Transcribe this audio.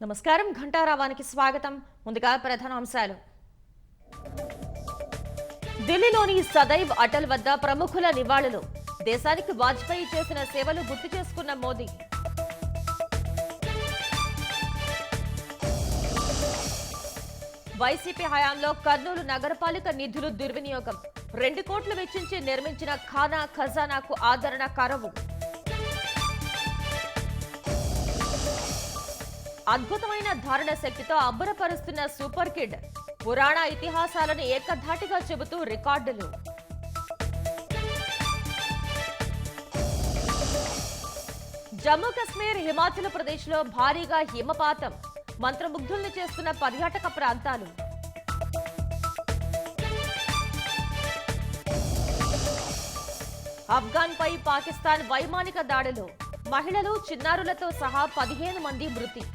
నమస్కారం ఘంటారావానికి స్వాగతం. ముందుగా ప్రధాన అంశాలు. ఢిల్లీలోని సదైవ్ అటల్ వద్ద ప్రముఖుల నివాళులు. దేశానికి వాజ్పేయి చేసిన సేవలు గుర్తు చేసుకున్న మోదీ. వైసీపీ హయాంలో కర్నూలు నగరపాలిక నిధులు దుర్వినియోగం. 2 కోట్లు వెచ్చించి నిర్మించిన ఖానా ఖజానాకు ఆదరణ కరవు. అద్భుతమైన ధారణ శక్తితో అబ్బురపరుస్తున్న సూపర్ కిడ్. పురాణ ఇతిహాసాలను ఏకధాటిగా చెబుతూ రికార్డులు. జమ్మూ కశ్మీర్, హిమాచల్ ప్రదేశ్ లో భారీగా హిమపాతం. మంత్రముగ్ధుల్ని చేస్తున్న పర్యాటక ప్రాంతాలు. ఆఫ్ఘన్ పై పాకిస్తాన్ వైమానిక దాడులు. మహిళలు, చిన్నారులతో సహా 15 మంది మృతి.